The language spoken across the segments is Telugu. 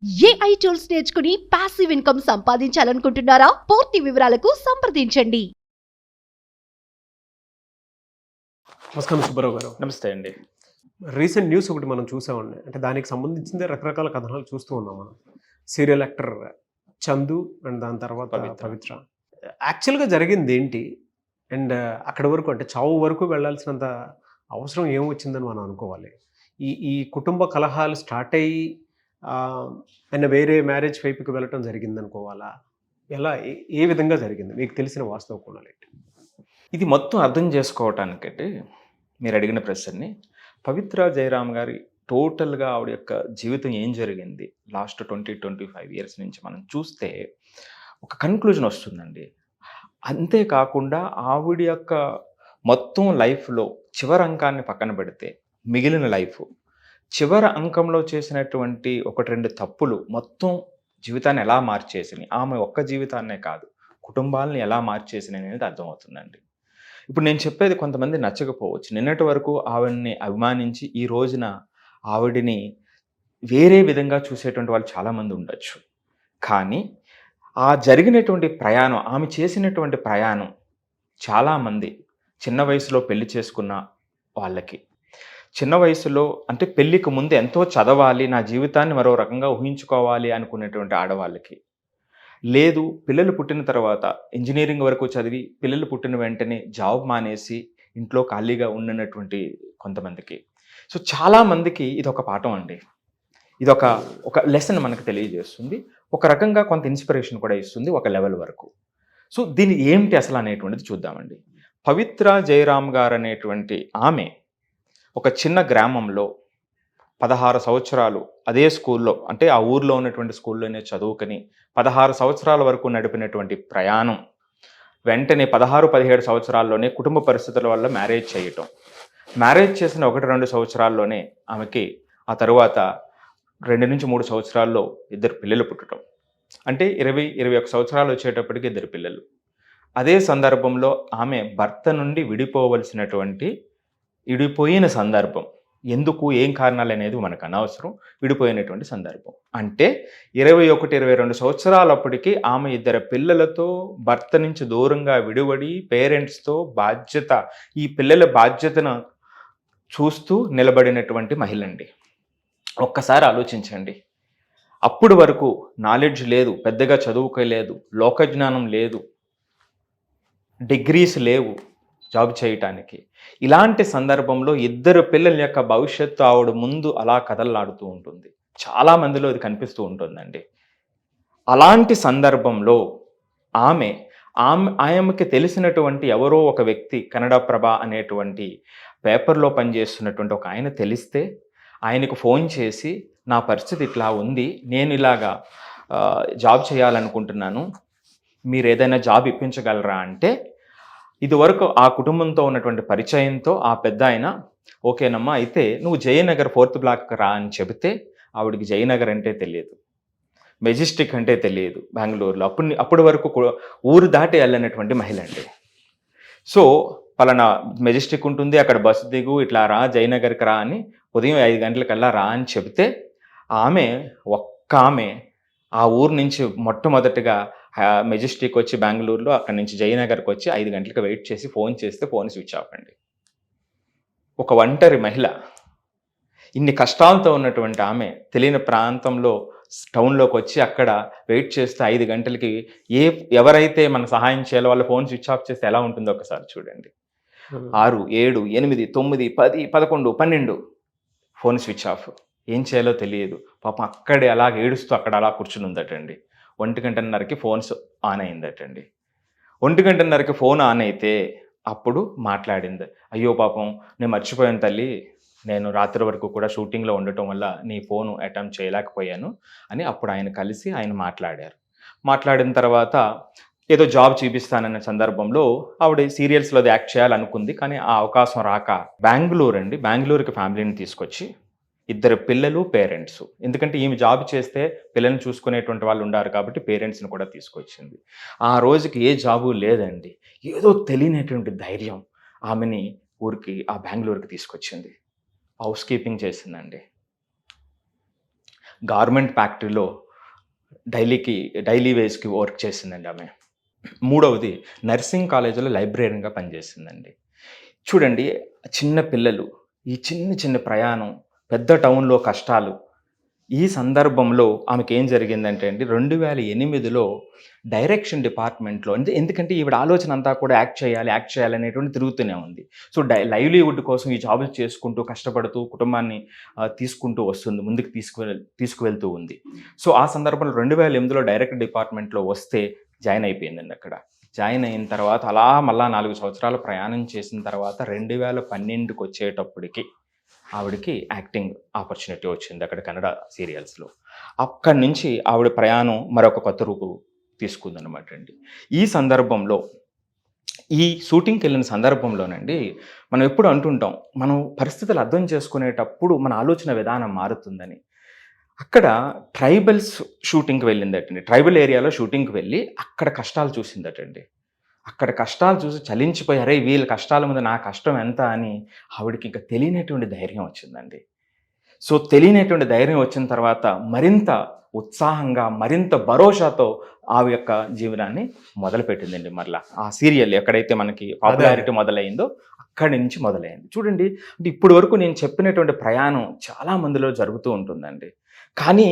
ఏఐ టూల్స్ నేర్చుకుని పాసివ్ ఇన్కమ్ సంపాదించాలనుకుంటున్నారా? పూర్తి వివరాలకు సంప్రదించండి. నమస్కారం సుబ్బారావు గారు. నమస్తే అండి. రీసెంట్ న్యూస్ ఒకటి మనం చూసామండి. అంటే దానికి సంబంధించిందే రకరకాల కథనాలు చూస్తూ ఉన్నాం మనం. సీరియల్ యాక్టర్ చందు అండ్ దాని తర్వాత పవిత్ర. యాక్చువల్గా జరిగింది ఏంటి? అండ్ అక్కడి వరకు అంటే చావు వరకు వెళ్ళాల్సినంత అవసరం ఏమొచ్చిందని మనం అనుకోవాలి. ఈ ఈ కుటుంబ కలహాలు స్టార్ట్ అయ్యి ఆయన వేరే మ్యారేజ్ వైపుకి వెళ్ళటం జరిగింది అనుకోవాలా? ఎలా ఏ విధంగా జరిగింది? మీకు తెలిసిన వాస్తవ కోణాలు ఏంటి? ఇది మొత్తం అర్థం చేసుకోవటానికంటే మీరు అడిగిన ప్రశ్నని పవిత్ర జయరామ్ గారి టోటల్గా ఆవిడ యొక్క జీవితం ఏం జరిగింది లాస్ట్ 25 ఇయర్స్ నుంచి మనం చూస్తే ఒక కన్క్లూజన్ వస్తుందండి. అంతేకాకుండా ఆవిడ యొక్క మొత్తం లైఫ్లో చివరి అంకాన్ని పక్కన పెడితే మిగిలిన లైఫ్ చివరి అంకంలో చేసినటువంటి 1-2 తప్పులు మొత్తం జీవితాన్ని ఎలా మార్చేసినాయి, ఆమె ఒక్క జీవితాన్నే కాదు కుటుంబాలని ఎలా మార్చేసినాయి అనేది అర్థమవుతుందండి. ఇప్పుడు నేను చెప్పేది కొంతమంది నచ్చకపోవచ్చు. నిన్నటి వరకు ఆవిడని అభిమానించి ఈ రోజున ఆవిడిని వేరే విధంగా చూసేటువంటి వాళ్ళు చాలామంది ఉండొచ్చు. కానీ ఆ జరిగినటువంటి ప్రయాణం, ఆమె చేసినటువంటి ప్రయాణం చాలామంది చిన్న వయసులో పెళ్లి చేసుకున్న వాళ్ళకి, చిన్న వయసులో అంటే పెళ్ళికి ముందు ఎంతో చదవాలి, నా జీవితాన్ని మరో రకంగా ఊహించుకోవాలి అనుకునేటువంటి ఆడవాళ్ళకి, లేదు పిల్లలు పుట్టిన తర్వాత ఇంజనీరింగ్ వరకు చదివి పిల్లలు పుట్టిన వెంటనే జాబ్ మానేసి ఇంట్లో ఖాళీగా ఉన్నటువంటి కొంతమందికి, సో చాలామందికి ఇది ఒక పాఠం అండి. ఇది ఒక లెసన్ మనకు తెలియజేస్తుంది. ఒక రకంగా కొంత ఇన్స్పిరేషన్ కూడా ఇస్తుంది ఒక లెవెల్ వరకు. సో దీని ఏమిటి అసలు అనేటువంటిది చూద్దామండి. పవిత్ర జయరామ్ గారు అనేటువంటి ఆమె ఒక చిన్న గ్రామంలో 16 సంవత్సరాలు అదే స్కూల్లో, అంటే ఆ ఊర్లో ఉన్నటువంటి స్కూల్లోనే చదువుకొని 16 సంవత్సరాల వరకు నడిపినటువంటి ప్రయాణం వెంటనే 16-17 సంవత్సరాల్లోనే కుటుంబ పరిస్థితుల వల్ల మ్యారేజ్ చేయటం, మ్యారేజ్ చేసిన 1-2 సంవత్సరాల్లోనే ఆమెకి ఆ తరువాత 2-3 సంవత్సరాల్లో 2 పిల్లలు పుట్టడం, అంటే 20-21 సంవత్సరాలు వచ్చేటప్పటికి 2 పిల్లలు. అదే సందర్భంలో ఆమె భర్త నుండి విడిపోయిన సందర్భం, ఎందుకు ఏం కారణాలు అనేది మనకు అనవసరం, విడిపోయినటువంటి సందర్భం. అంటే 21-22 సంవత్సరాలప్పటికీ ఆమె 2 పిల్లలతో భర్త నుంచి దూరంగా విడివడి పేరెంట్స్తో బాధ్యత, ఈ పిల్లల బాధ్యతను చూస్తూ నిలబడినటువంటి మహిళ అండి. ఒక్కసారి ఆలోచించండి. అప్పుడు వరకు నాలెడ్జ్ లేదు, పెద్దగా చదువుకోలేదు, లోకజ్ఞానం లేదు, డిగ్రీస్ లేవు జాబ్ చేయటానికి. ఇలాంటి సందర్భంలో 2 పిల్లల యొక్క భవిష్యత్తు ఆవిడ ముందు అలా కదలాడుతూ ఉంటుంది. చాలామందిలో ఇది కనిపిస్తూ ఉంటుందండి. అలాంటి సందర్భంలో ఆమెకి తెలిసినటువంటి ఎవరో ఒక వ్యక్తి, కన్నడ ప్రభ అనేటువంటి పేపర్లో పనిచేస్తున్నటువంటి ఒక ఆయన తెలిస్తే ఆయనకు ఫోన్ చేసి, నా పరిస్థితి ఇట్లా ఉంది, నేను ఇలాగా జాబ్ చేయాలనుకుంటున్నాను, మీరు ఏదైనా జాబ్ ఇప్పించగలరా అంటే, ఇదివరకు ఆ కుటుంబంతో ఉన్నటువంటి పరిచయంతో ఆ పెద్ద ఆయన ఓకేనమ్మా, అయితే నువ్వు జయనగర్ 4th బ్లాక్ రా అని చెబితే ఆవిడికి జయనగర్ అంటే తెలియదు, మెజెస్టిక్ అంటే తెలియదు బెంగళూరులో. అప్పటి వరకు ఊరు దాటి వెళ్ళినటువంటి మహిళ అండి. సో పలానా మెజెస్టిక్ ఉంటుంది, అక్కడ బస్సు దిగు, ఇట్లా రా జయనగర్కి రా అని ఉదయం 5 గంటలకల్లా రా అని చెబితే ఆమె ఆ ఊరు నుంచి మొట్టమొదటిగా మెజెస్టిక్ వచ్చి బెంగళూరులో, అక్కడి నుంచి జయనగర్కి వచ్చి 5 గంటలకు వెయిట్ చేసి ఫోన్ చేస్తే ఫోన్ స్విచ్ ఆఫ్ అండి. ఒక ఒంటరి మహిళ, ఇన్ని కష్టాలతో ఉన్నటువంటి ఆమె తెలియని ప్రాంతంలో టౌన్లోకి వచ్చి అక్కడ వెయిట్ చేస్తే 5 గంటలకి ఎవరైతే మన సహాయం చేయాలో వాళ్ళ ఫోన్ స్విచ్ ఆఫ్ చేస్తే ఎలా ఉంటుందో ఒకసారి చూడండి. 6, 7, 8, 9, 10, 11, 12 ఫోన్ స్విచ్ ఆఫ్. ఏం చేయాలో తెలియదు పాపం. అక్కడే అలా ఏడుస్తూ అక్కడ అలా కూర్చుని ఉందటండి. 1:30కి ఫోన్స్ ఆన్ అయిందటండి. 1:30కి ఫోన్ ఆన్ అయితే అప్పుడు మాట్లాడింది. అయ్యో పాపం, నేను మర్చిపోయాను తల్లి, నేను రాత్రి వరకు కూడా షూటింగ్లో ఉండటం వల్ల నీ ఫోను అటెంప్ట్ చేయలేకపోయాను అని అప్పుడు ఆయన కలిసి ఆయన మాట్లాడారు. మాట్లాడిన తర్వాత ఏదో జాబ్ చూపిస్తానన్న సందర్భంలో ఆవిడ సీరియల్స్లో యాక్ట్ చేయాలనుకుంది, కానీ ఆ అవకాశం రాక బెంగళూరుకి ఫ్యామిలీని తీసుకొచ్చి 2 పిల్లలు, పేరెంట్స్, ఎందుకంటే ఈమె జాబ్ చేస్తే పిల్లల్ని చూసుకునేటువంటి వాళ్ళు ఉండారు కాబట్టి పేరెంట్స్ని కూడా తీసుకొచ్చింది. ఆ రోజుకి ఏ జాబు లేదండి. ఏదో తెలియనటువంటి ధైర్యం ఆమెని ఆ బెంగళూరుకి తీసుకొచ్చింది. హౌస్ కీపింగ్ చేసిందండి. గార్మెంట్ ఫ్యాక్టరీలో డైలీ వేజ్కి వర్క్ చేసిందండి ఆమె. మూడవది నర్సింగ్ కాలేజీలో లైబ్రరీగా పనిచేసిందండి. చూడండి, చిన్న పిల్లలు, ఈ చిన్న ప్రయాణం, పెద్ద టౌన్లో కష్టాలు. ఈ సందర్భంలో ఆమెకి ఏం జరిగిందంటే అండి, 2008లో డైరెక్షన్ డిపార్ట్మెంట్లో, ఎందుకంటే ఈవిడ ఆలోచన అంతా కూడా యాక్ట్ చేయాలి అనేటువంటి తిరుగుతూనే ఉంది. సో లైవ్లీవుడ్ కోసం ఈ జాబులు చేసుకుంటూ కష్టపడుతూ కుటుంబాన్ని తీసుకుంటూ వస్తుంది, ముందుకు తీసుకువెళ్తూ ఉంది. సో ఆ సందర్భంలో 2008లో డైరెక్టర్ డిపార్ట్మెంట్లో వస్తే జాయిన్ అయిపోయిందండి. అక్కడ జాయిన్ అయిన తర్వాత అలా మళ్ళా 4 సంవత్సరాలు ప్రయాణం చేసిన తర్వాత 2012కి వచ్చేటప్పటికి ఆవిడకి యాక్టింగ్ ఆపర్చునిటీ వచ్చింది అక్కడ కన్నడ సీరియల్స్లో. అక్కడి నుంచి ఆవిడ ప్రయాణం మరొక కొత్త రూపు తీసుకుందనమాట అండి. ఈ సందర్భంలో, ఈ షూటింగ్కి వెళ్ళిన సందర్భంలోనండి, మనం ఎప్పుడు అంటుంటాం, మనం పరిస్థితులు అర్థం చేసుకునేటప్పుడు మన ఆలోచన విధానం మారుతుందని. అక్కడ ట్రైబల్స్ షూటింగ్కి వెళ్ళిందటండి. ట్రైబల్ ఏరియాలో షూటింగ్కి వెళ్ళి అక్కడ కష్టాలు చూసిందటండి. అక్కడ కష్టాలు చూసి చలించిపోయి, అరే వీళ్ళ కష్టాల ముందు నా కష్టం ఎంత అని ఆవిడకి ఇంకా తెలియనటువంటి ధైర్యం వచ్చిందండి. సో తెలియనటువంటి ధైర్యం వచ్చిన తర్వాత మరింత ఉత్సాహంగా, మరింత భరోసాతో ఆ యొక్క జీవనాన్ని మొదలుపెట్టిందండి. మరలా ఆ సీరియల్ ఎక్కడైతే మనకి పాపులారిటీ మొదలైందో అక్కడి నుంచి మొదలైంది. చూడండి, అంటే ఇప్పటి వరకు నేను చెప్పినటువంటి ప్రయాణం చాలా మందిలో జరుగుతూ ఉంటుందండి. కానీ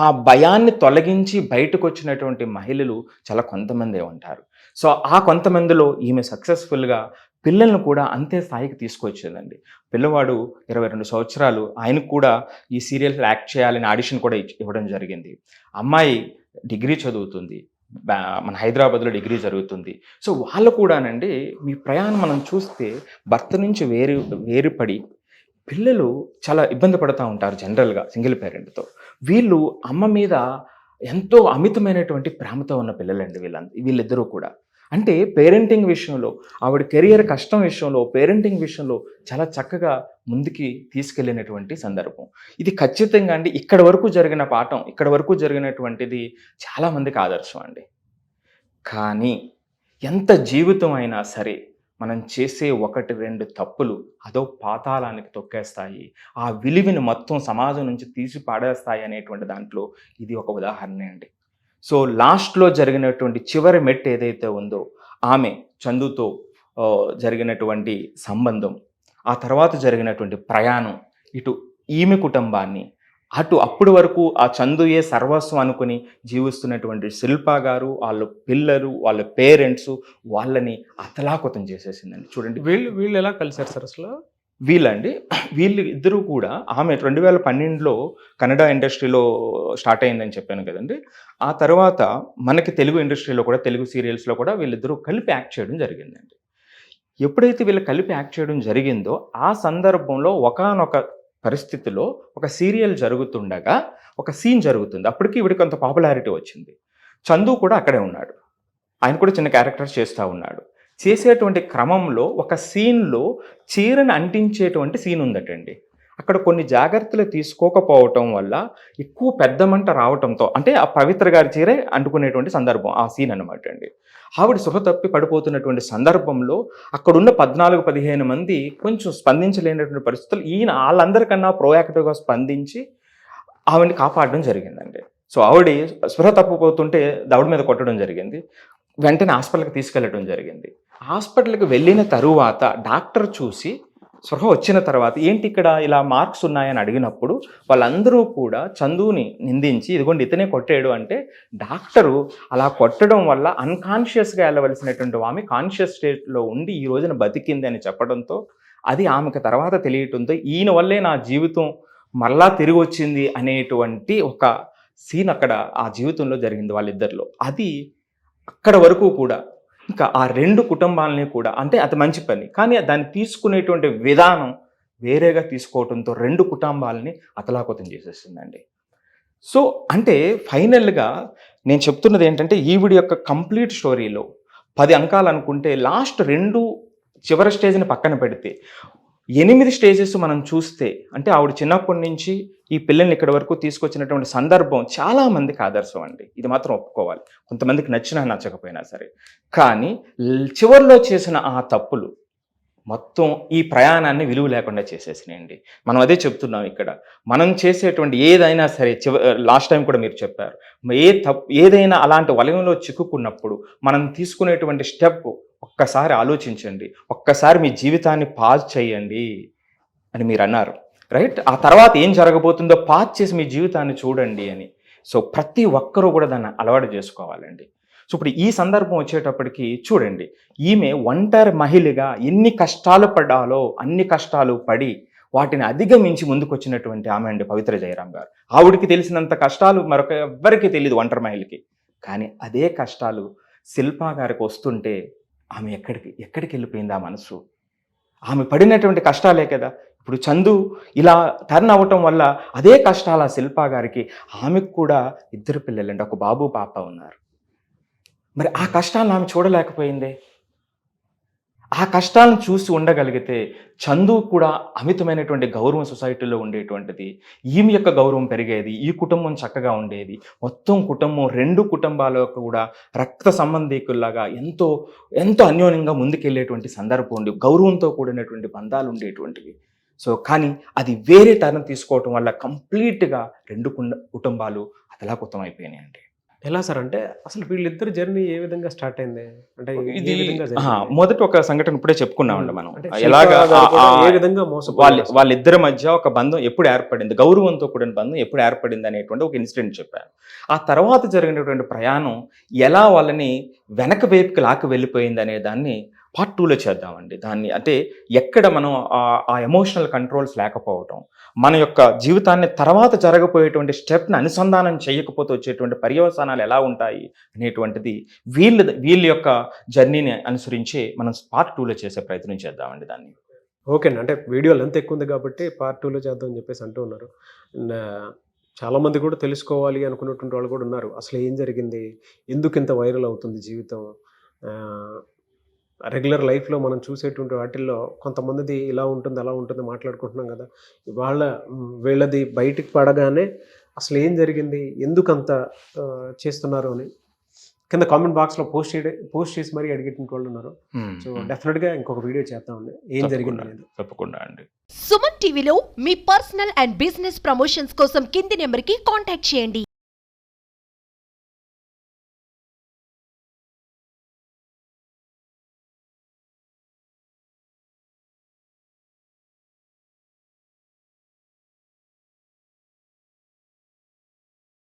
ఆ భయాన్ని తొలగించి బయటకు వచ్చినటువంటి మహిళలు చాలా కొంతమందే ఉంటారు. సో ఆ కొంతమందిలో ఈమె సక్సెస్ఫుల్గా పిల్లలను కూడా అంతే స్థాయికి తీసుకొచ్చిందండి. పిల్లవాడు 22 సంవత్సరాలు, ఆయనకు కూడా ఈ సీరియల్స్ యాక్ట్ చేయాలని ఆడిషన్ కూడా ఇవ్వడం జరిగింది. అమ్మాయి డిగ్రీ చదువుతుంది, మన హైదరాబాద్లో డిగ్రీ జరుగుతుంది. సో వాళ్ళు కూడానండి, మీ ప్రయాణం మనం చూస్తే భర్త నుంచి వేరుపడి పిల్లలు చాలా ఇబ్బంది పడుతూ ఉంటారు జనరల్గా సింగిల్ పేరెంట్తో. వీళ్ళు అమ్మ మీద ఎంతో అమితమైనటువంటి ప్రేమతో ఉన్న పిల్లలండి వీళ్ళిద్దరూ కూడా. అంటే పేరెంటింగ్ విషయంలో, ఆవిడ కెరియర్ కష్టం విషయంలో, పేరెంటింగ్ విషయంలో చాలా చక్కగా ముందుకి తీసుకెళ్ళినటువంటి సందర్భం ఇది. ఖచ్చితంగా అండి, ఇక్కడ వరకు జరిగిన పాఠం, ఇక్కడ వరకు జరిగినటువంటిది చాలామందికి ఆదర్శం అండి. కానీ ఎంత జీవితం అయినా సరే మనం చేసే 1-2 తప్పులు అదో పాతాళానికి తొక్కేస్తాయి, ఆ విలువని మొత్తం సమాజం నుంచి తీసి పాడేస్తాయి అనేటువంటి దాంట్లో ఇది ఒక ఉదాహరణ అండి. సో లాస్ట్లో జరిగినటువంటి చివరి మెట్టు ఏదైతే ఉందో, ఆమె చందుతో జరిగినటువంటి సంబంధం, ఆ తర్వాత జరిగినటువంటి ప్రయాణం, ఇటు ఈమె కుటుంబాన్ని, అప్పటి వరకు ఆ చందుయే సర్వస్వం అనుకుని జీవిస్తున్నటువంటి శిల్ప గారు, వాళ్ళ పిల్లలు, వాళ్ళ పేరెంట్స్, వాళ్ళని అతలాకుతం చేసేసిందండి. చూడండి, వీళ్ళు ఎలా కలిసారు సార్ అసలు? వీళ్ళు ఇద్దరు కూడా, ఆమె 2012లో కన్నడ ఇండస్ట్రీలో స్టార్ట్ అయిందని చెప్పాను కదండి. ఆ తర్వాత మనకి తెలుగు ఇండస్ట్రీలో కూడా, తెలుగు సీరియల్స్లో కూడా వీళ్ళిద్దరూ కలిపి యాక్ట్ చేయడం జరిగిందండి. ఎప్పుడైతే వీళ్ళు కలిపి యాక్ట్ చేయడం జరిగిందో ఆ సందర్భంలో ఒకానొక పరిస్థితిలో ఒక సీరియల్ జరుగుతుండగా ఒక సీన్ జరుగుతుంది. అప్పటికి వీడికి కొంత పాపులారిటీ వచ్చింది. చందు కూడా అక్కడే ఉన్నాడు, ఆయన కూడా చిన్న క్యారెక్టర్స్ చేస్తూ ఉన్నాడు. చేసేటువంటి క్రమంలో ఒక సీన్లో చీరను అంటించేటువంటి సీన్ ఉందటండి. అక్కడ కొన్ని జాగ్రత్తలు తీసుకోకపోవటం వల్ల ఎక్కువ పెద్ద మంట రావటంతో, అంటే ఆ పవిత్ర గారి చీరే అంటుకునేటువంటి సందర్భం ఆ సీన్ అనమాట అండి. ఆవిడ సుఖ తప్పి పడిపోతున్నటువంటి సందర్భంలో అక్కడున్న 14-15 మంది కొంచెం స్పందించలేనటువంటి పరిస్థితులు, ఈయన వాళ్ళందరికన్నా ప్రోయాక్టివ్గా స్పందించి ఆవిడని కాపాడడం జరిగిందండి. సో ఆవిడ స్పృహ తప్పిపోతుంటే దవడ మీద కొట్టడం జరిగింది. వెంటనే హాస్పిటల్కి తీసుకెళ్ళడం జరిగింది. హాస్పిటల్కి వెళ్ళిన తరువాత డాక్టర్ చూసి స్పృహ వచ్చిన తర్వాత, ఏంటి ఇక్కడ ఇలా మార్క్స్ ఉన్నాయని అడిగినప్పుడు వాళ్ళందరూ కూడా చందుని నిందించి, ఇదిగోండి ఇతనే కొట్టాడు అంటే, డాక్టరు అలా కొట్టడం వల్ల అన్కాన్షియస్గా వెళ్ళవలసినటువంటి ఆమె కాన్షియస్ స్టేట్లో ఉండి ఈ రోజున బతికింది అని చెప్పడంతో, అది ఆమెకు తర్వాత తెలియటంతో, ఈయన వల్లే నా జీవితం మళ్ళా తిరిగి వచ్చింది అనేటువంటి ఒక సీన్ అక్కడ ఆ జీవితంలో జరిగింది వాళ్ళిద్దరిలో. అది అక్కడ వరకు కూడా ఇంకా ఆ 2 కుటుంబాలని కూడా, అంటే అది మంచి పని, కానీ దాన్ని తీసుకునేటువంటి విధానం వేరేగా తీసుకోవడంతో 2 కుటుంబాలని అతలాకుతం చేసేసిందండి. సో అంటే ఫైనల్గా నేను చెప్తున్నది ఏంటంటే, ఈవిడ యొక్క కంప్లీట్ స్టోరీలో 10 అంకాలు అనుకుంటే, లాస్ట్ 2 చివరి స్టేజ్ని పక్కన పెడితే 8 స్టేజెస్ మనం చూస్తే, అంటే ఆవిడ చిన్నప్పటి నుంచి ఈ పిల్లల్ని ఇక్కడ వరకు తీసుకొచ్చినటువంటి సందర్భం చాలా మందికి ఆదర్శం అండి. ఇది మాత్రం ఒప్పుకోవాలి, కొంతమందికి నచ్చినా నచ్చకపోయినా సరే. కానీ చివరిలో చేసిన ఆ తప్పులు మొత్తం ఈ ప్రయాణాన్ని విలువ లేకుండా చేసేసినాయండి. మనం అదే చెప్తున్నాం ఇక్కడ. మనం చేసేటువంటి ఏదైనా సరే లాస్ట్ టైం కూడా మీరు చెప్పారు. ఏదైనా అలాంటి వలయంలో చిక్కుకున్నప్పుడు మనం తీసుకునేటువంటి స్టెప్ ఒక్కసారి ఆలోచించండి. ఒక్కసారి మీ జీవితాన్ని పాజ్ చేయండి అని మీరు అన్నారు, రైట్? ఆ తర్వాత ఏం జరగబోతుందో పాజ్ చేసి మీ జీవితాన్ని చూడండి అని. సో ప్రతి ఒక్కరూ కూడా దాన్ని అలవాటు చేసుకోవాలండి. సో ఇప్పుడు ఈ సందర్భం వచ్చేటప్పటికి చూడండి, ఈమె ఒంటరి మహిళగా ఎన్ని కష్టాలు పడ్డాలో అన్ని కష్టాలు పడి వాటిని అధిగమించి ముందుకు వచ్చినటువంటి ఆమె అండి పవిత్ర జయరాం గారు. ఆవిడికి తెలిసినంత కష్టాలు మరొక ఎవ్వరికి తెలియదు ఒంటరి మహిళకి. కానీ అదే కష్టాలు శిల్పా గారికి వస్తుంటే ఆమె ఎక్కడికి వెళ్ళిపోయింది ఆ మనసు? ఆమె పడినటువంటి కష్టాలే కదా. ఇప్పుడు చందు ఇలా టర్న్ అవ్వటం వల్ల అదే కష్టాల శిల్పా గారికి, ఆమెకు కూడా 2 పిల్లలండి, ఒక బాబు పాప ఉన్నారు. మరి ఆ కష్టాలను ఆమె చూడలేకపోయిందే. ఆ కష్టాలను చూసి ఉండగలిగితే చందు కూడా అమితమైనటువంటి గౌరవం సొసైటీలో ఉండేటువంటిది, ఈమె యొక్క గౌరవం పెరిగేది, ఈ కుటుంబం చక్కగా ఉండేది. మొత్తం కుటుంబం 2 కుటుంబాలకు కూడా రక్త సంబంధికుల్లాగా ఎంతో ఎంతో అన్యోన్యంగా ముందుకెళ్ళేటువంటి సందర్భం ఉండి గౌరవంతో కూడినటువంటి బంధాలు ఉండేటువంటివి. సో కానీ అది వేరే టర్న్ తీసుకోవటం వల్ల కంప్లీట్గా 2 కుటుంబాలు అతలాకుతం అయిపోయినాయండి. ఎలా సార్ అంటే అసలు వీళ్ళిద్దరు జర్నీ ఏ విధంగా స్టార్ట్ అయింది? అంటే ఏ విధంగా జరిగింది? మొదట ఒక సంఘటన ఇప్పుడే చెప్పుకున్నామండి మనం. అంటే ఎలాగా శిల్పా గారు కూడా ఏ విధంగా మోసపోయారు? వాళ్ళిద్దరి మధ్య ఒక బంధం ఎప్పుడు ఏర్పడింది, గౌరవంతో కూడిన బంధం ఎప్పుడు ఏర్పడింది అనేటువంటి ఒక ఇన్సిడెంట్ చెప్పాను. ఆ తర్వాత జరిగినటువంటి ప్రయాణం ఎలా వాళ్ళని వెనక వైపుకి లాక్కి వెళ్ళిపోయింది అనే దాన్ని పార్ట్ 2లో చేద్దామండి. దాన్ని అంటే ఎక్కడ మనం ఆ ఎమోషనల్ కంట్రోల్స్ లేకపోవటం, మన యొక్క జీవితాన్ని తర్వాత జరగబోయేటువంటి స్టెప్ని అనుసంధానం చేయకపోతే వచ్చేటువంటి పర్యవసానాలు ఎలా ఉంటాయి అనేటువంటిది వీళ్ళ యొక్క జర్నీని అనుసరించి మనం పార్ట్ 2లో చేసే ప్రయత్నం చేద్దామండి దాన్ని. ఓకేనా, అంటే వీడియో లెంత్ ఎక్కువ ఉంది కాబట్టి పార్ట్ 2లో చేద్దాం అని చెప్పేసి అంటూ ఉన్నారు. చాలామంది కూడా తెలుసుకోవాలి అనుకున్నటువంటి వాళ్ళు కూడా ఉన్నారు. అసలు ఏం జరిగింది, ఎందుకు ఇంత వైరల్ అవుతుంది జీవితం? రెగ్యులర్ లైఫ్లో మనం చూసేటువంటి వాటిల్లో కొంతమందిది ఇలా ఉంటుంది అలా ఉంటుంది మాట్లాడుకుంటున్నాం కదా. వీళ్ళది బయటికి పడగానే అసలు ఏం జరిగింది, ఎందుకు అంత చేస్తున్నారు అని కింద కామెంట్ బాక్స్లో పోస్ట్ చేసి మరీ అడిగేటువంటి వాళ్ళు ఉన్నారు. సో డెఫినెట్గా ఇంకొక వీడియో చేద్దామండి ఏం జరిగింది అనేది. తప్పకుండా అండి. సుమన్ టీవీలో మీ పర్సనల్ అండ్ బిజినెస్ ప్రమోషన్స్ కోసం కింది నెంబర్కి కాంటాక్ట్ చేయండి.